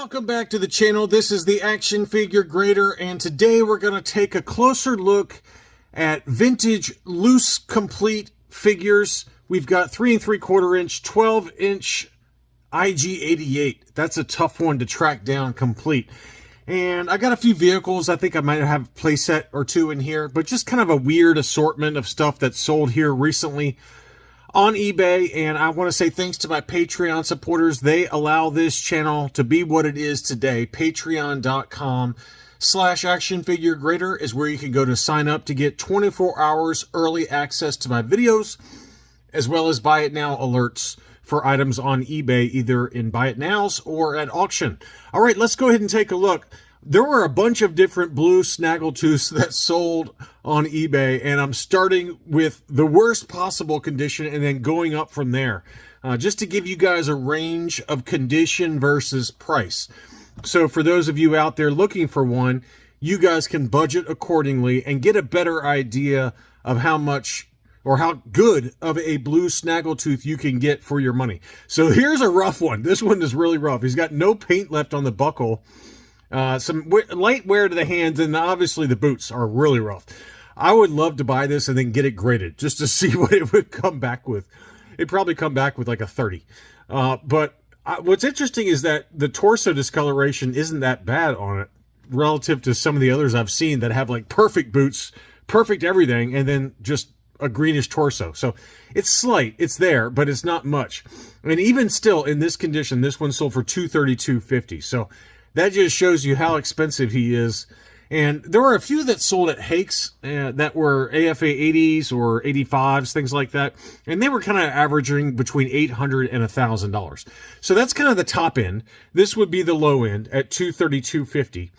Welcome back to the channel. This is the Action Figure Grader, and today we're going to take a closer look at vintage loose complete figures. We've got 3 3/4 inch, 12-inch IG-88. That's a tough one to track down complete. And I got a few vehicles. I think I might have a playset or two in here, but just kind of a weird assortment of stuff that's sold here recently on eBay. And I want to say thanks to my Patreon supporters. They allow this channel to be what it is today. Patreon.com/actionfiguregrader is where you can go to sign up to get 24 hours early access to my videos, as well as buy it now alerts for items on eBay, either in buy it nows or at auction. All right, let's go ahead and take a look. There were a bunch of different blue Snaggletooths that sold on eBay, and I'm starting with the worst possible condition and then going up from there, just to give you guys a range of condition versus price. So for those of you out there looking for one, you guys can budget accordingly and get a better idea of how much or how good of a blue Snaggletooth you can get for your money. So here's a rough one. This one is really rough. He's got no paint left on the buckle. Some light wear to the hands, and obviously the boots are really rough. I would love to buy this and then get it graded just to see what it would come back with. It'd probably come back with like a 30. What's interesting is that the torso discoloration isn't that bad on it relative to some of the others I've seen that have like perfect boots, perfect everything, and then just a greenish torso. So it's slight, it's there, but it's not much. And even still, in this condition, this one sold for $232.50. So that just shows you how expensive he is. And there were a few that sold at Hakes that were AFA 80s or 85s, things like that. And they were kind of averaging between $800 and $1,000. So that's kind of the top end. This would be the low end at $232.50.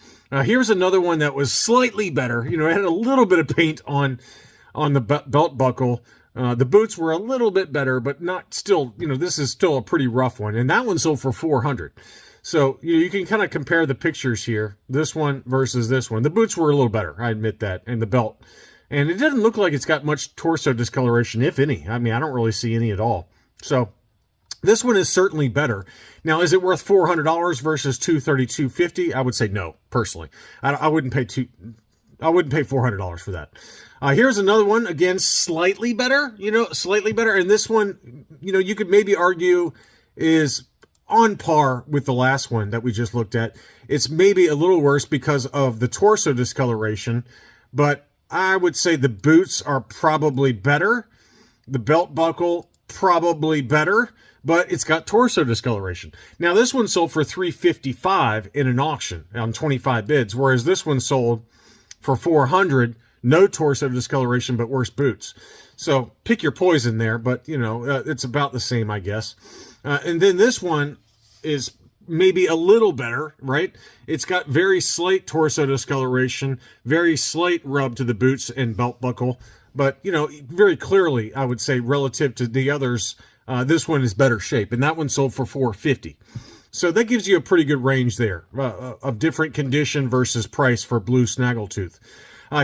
Here's another one that was slightly better. You know, it had a little bit of paint on the belt buckle. The boots were a little bit better, but not still, you know, this is still a pretty rough one. And that one sold for $400. So you can kind of compare the pictures here, this one versus this one. The boots were a little better, I admit that, and the belt. And it doesn't look like it's got much torso discoloration, if any. I mean, I don't really see any at all. So this one is certainly better. Now, is it worth $400 versus $232.50? I would say no, personally. I wouldn't pay $400 for that. Here's another one, again, slightly better, slightly better. And this one, you could maybe argue is on par with the last one that we just looked at. It's maybe a little worse because of the torso discoloration, but I would say the boots are probably better. The belt buckle, probably better, but it's got torso discoloration. Now, this one sold for $355 in an auction on 25 bids, whereas this one sold for $400, no torso discoloration, but worse boots. So pick your poison there, but, it's about the same, I guess. And then this one is maybe a little better, right? It's got very slight torso discoloration, very slight rub to the boots and belt buckle. But, very clearly, I would say, relative to the others, this one is better shape. And that one sold for $450. So that gives you a pretty good range there of different condition versus price for blue Snaggletooth.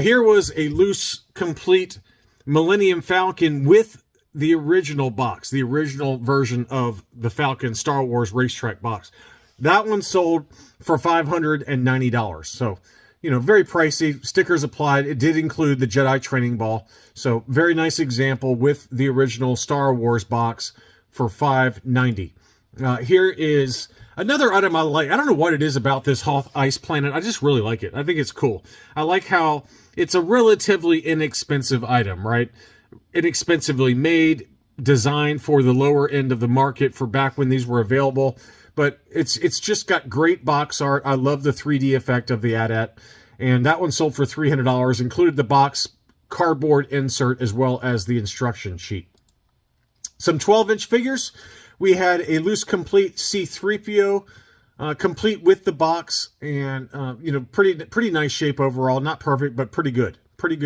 Here was a loose, complete Millennium Falcon with the original box, the original version of the Falcon Star Wars racetrack box. That one sold for $590. So, very pricey. Stickers applied. It did include the Jedi training ball. So very nice example with the original Star Wars box for $590. Here is another item I like. I don't know what it is about this Hoth Ice Planet. I just really like it. I think it's cool. I like how it's a relatively inexpensive item, right? Inexpensively made, designed for the lower end of the market for back when these were available. But it's just got great box art. I love the 3D effect of the AT-AT. And that one sold for $300, included the box cardboard insert as well as the instruction sheet. Some 12-inch figures. We had a loose complete C-3PO, complete with the box, and pretty nice shape overall. Not perfect, but pretty good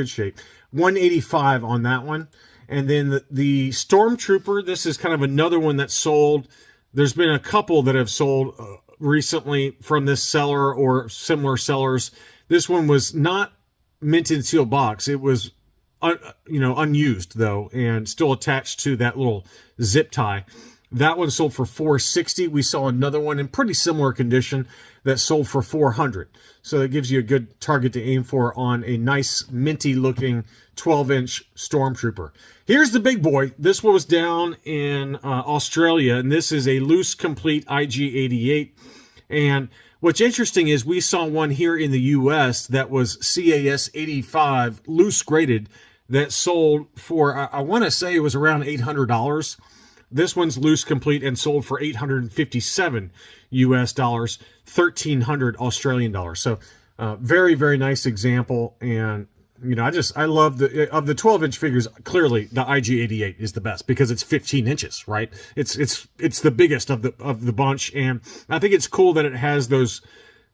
shape. $185 on that one. And then the Stormtrooper, this is kind of another one that sold. There's been a couple that have sold recently from this seller or similar sellers. This one was not minted seal box. It was unused though, and still attached to that little zip tie. That one sold for $460. We saw another one in pretty similar condition that sold for $400. So that gives you a good target to aim for on a nice minty looking 12-inch Stormtrooper. Here's the big boy. This one was down in Australia, and this is a loose complete IG-88. And what's interesting is we saw one here in the US that was CAS 85 loose graded that sold for, I want to say it was around $800. This one's loose complete and sold for $857 US dollars, 1,300 Australian dollars. So very, very nice example. And, you know, I love of the 12-inch figures, clearly the IG-88 is the best because it's 15 inches, right? It's the biggest of the bunch. And I think it's cool that it has those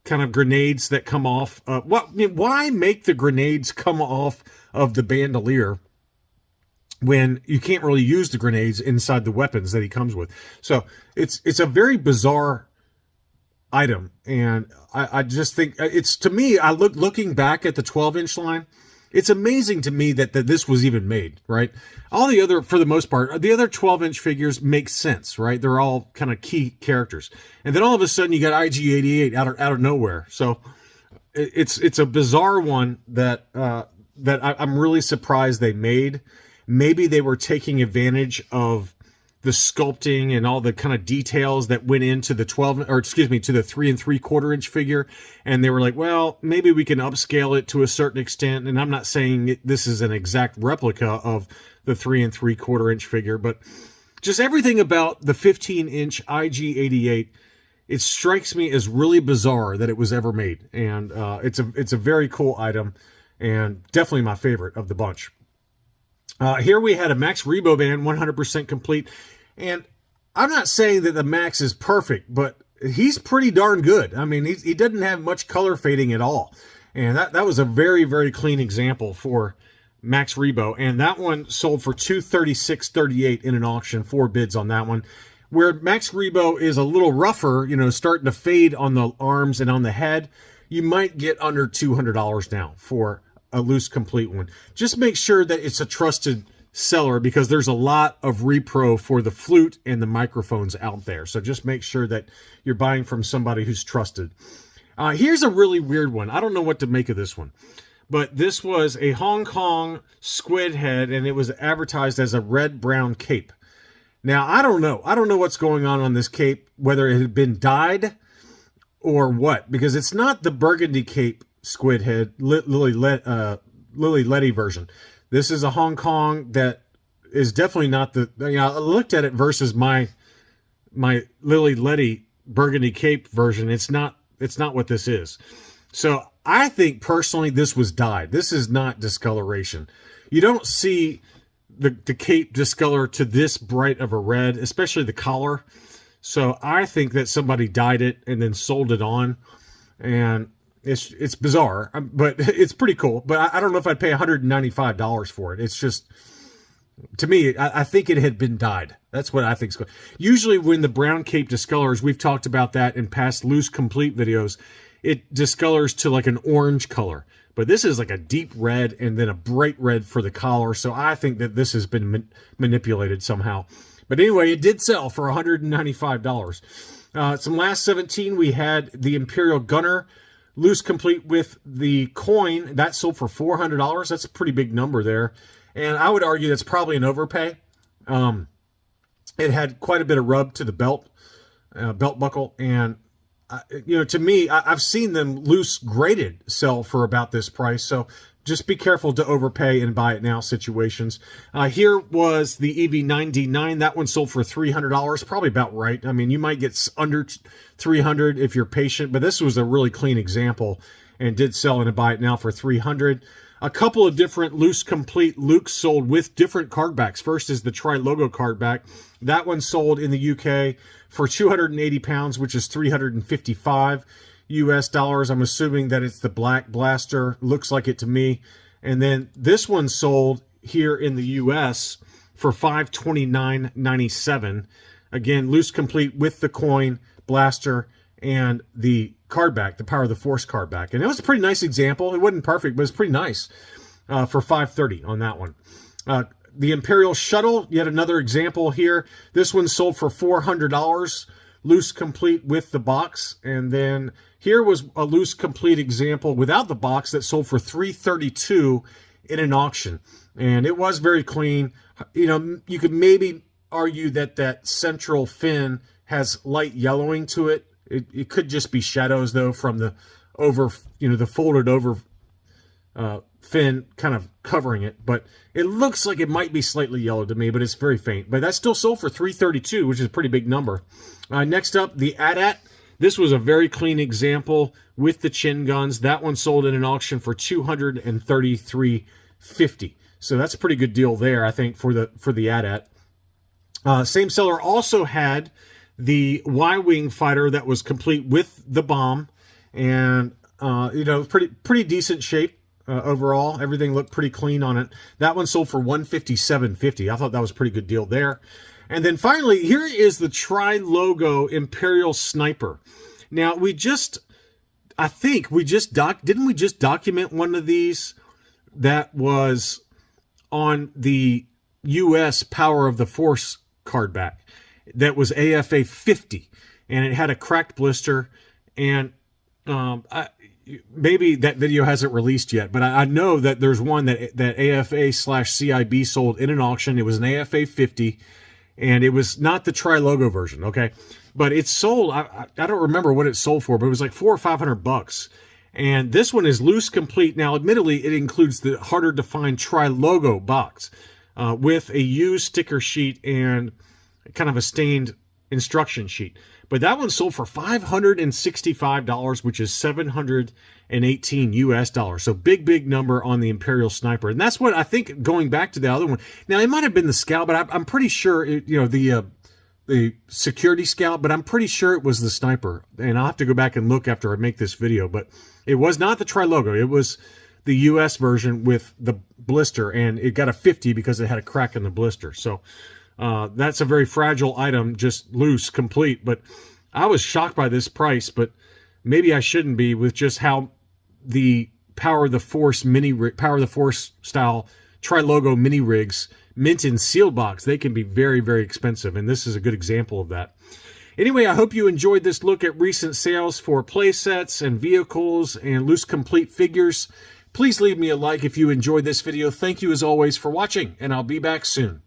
kind of grenades that come off. Why make the grenades come off of the bandolier when you can't really use the grenades inside the weapons that he comes with? So it's a very bizarre item, and I just think it's, to me, looking back at the 12-inch line, it's amazing to me that this was even made, right? All the other, for the most part, the other 12-inch figures make sense, right? They're all kind of key characters, and then all of a sudden you got IG-88 out of nowhere. So it's a bizarre one that I'm really surprised they made. Maybe they were taking advantage of the sculpting and all the kind of details that went into the to the 3 3/4 inch figure. And they were like, well, maybe we can upscale it to a certain extent. And I'm not saying this is an exact replica of the 3 3/4 inch figure, but just everything about the 15-inch IG-88, it strikes me as really bizarre that it was ever made. And it's a very cool item and definitely my favorite of the bunch. Here we had a Max Rebo band, 100% complete. And I'm not saying that the Max is perfect, but he's pretty darn good. I mean, he doesn't have much color fading at all. And that was a very, very clean example for Max Rebo. And that one sold for $236.38 in an auction, 4 bids on that one. Where Max Rebo is a little rougher, you know, starting to fade on the arms and on the head, you might get under $200 now for a loose complete one. Just make sure that it's a trusted seller, because there's a lot of repro for the flute and the microphones out there. So just make sure that you're buying from somebody who's trusted. Here's a really weird one. I don't know what to make of this one, but this was a Hong Kong squid head, and it was advertised as a red-brown cape. Now, I don't know. I don't know what's going on this cape, whether it had been dyed or what, because it's not the burgundy cape squid head Lily Letty version. This is a Hong Kong that is definitely not the, you know, I looked at it versus my Lily Letty burgundy cape version. It's not what this is. So I think personally this was dyed. This is not discoloration. You don't see the cape discolor to this bright of a red, especially the collar. So I think that somebody dyed it and then sold it on, and it's bizarre, but it's pretty cool. But I don't know if I'd pay $195 for it. It's just, to me, I think it had been dyed. That's what I think is good. Usually when the brown cape discolors, we've talked about that in past loose complete videos, it discolors to like an orange color. But this is like a deep red and then a bright red for the collar. So I think that this has been manipulated somehow. But anyway, it did sell for $195. Some last 17, we had the Imperial Gunner loose complete with the coin. That sold for $400. That's a pretty big number there. And I would argue that's probably an overpay. It had quite a bit of rub to the belt buckle. And, you know, to me, I've seen them loose graded sell for about this price. So just be careful to overpay and buy it now situations. Here was the EV9D9. That one sold for $300. Probably about right. I mean, you might get under $300 if you're patient, but this was a really clean example and did sell, and buy it now for $300. A couple of different loose complete Lukes sold with different card backs. First is the Tri-Logo card back. That one sold in the UK for 280 pounds, which is $355 US dollars. I'm assuming that it's the Black Blaster. Looks like it to me. And then this one sold here in the US for $529.97. Again, loose complete with the coin, blaster, and the card back, the Power of the Force card back. And it was a pretty nice example. It wasn't perfect, but it's pretty nice for $530 on that one. the Imperial Shuttle, yet another example here. This one sold for $400, loose complete with the box. And then here was a loose complete example without the box that sold for $332 in an auction. And it was very clean. You know, you could maybe argue that that central fin has light yellowing to it. It could just be shadows, though, from the the folded over fin kind of covering it. But it looks like it might be slightly yellow to me, but it's very faint. But that still sold for $332, which is a pretty big number. Next up, the AT-AT. This was a very clean example with the chin guns. That one sold in an auction for $233.50. So that's a pretty good deal there, I think, for the AT-AT. Same seller also had the Y-wing fighter that was complete with the bomb, and pretty decent shape overall. Everything looked pretty clean on it. That one sold for $157.50. I thought that was a pretty good deal there. And then finally, here is the Tri-Logo Imperial Sniper. Now, didn't we just document one of these that was on the U.S. Power of the Force card back? That was AFA 50, and it had a cracked blister, and maybe that video hasn't released yet, but I know that there's one that AFA/CIB sold in an auction. It was an AFA 50, and it was not the Tri-Logo version, okay? But it sold, I don't remember what it sold for, but it was like $400 or $500. And this one is loose complete. Now, admittedly, it includes the harder to find Tri-Logo box with a used sticker sheet and kind of a stained instruction sheet. But that one sold for $565, which is $718 US. So big number on the Imperial Sniper. And that's what I think, going back to the other one. Now, it might have been the Scout, but I'm pretty sure, the security Scout, but I'm pretty sure it was the Sniper. And I'll have to go back and look after I make this video. But it was not the Tri-Logo. It was the US version with the blister, and it got a 50 because it had a crack in the blister. So that's a very fragile item, just loose, complete. But I was shocked by this price, but maybe I shouldn't be, with just how the Power of the Force style Tri-Logo mini rigs, mint in sealed box, they can be very, very expensive, and this is a good example of that. Anyway, I hope you enjoyed this look at recent sales for playsets and vehicles and loose complete figures. Please leave me a like if you enjoyed this video. Thank you as always for watching, and I'll be back soon.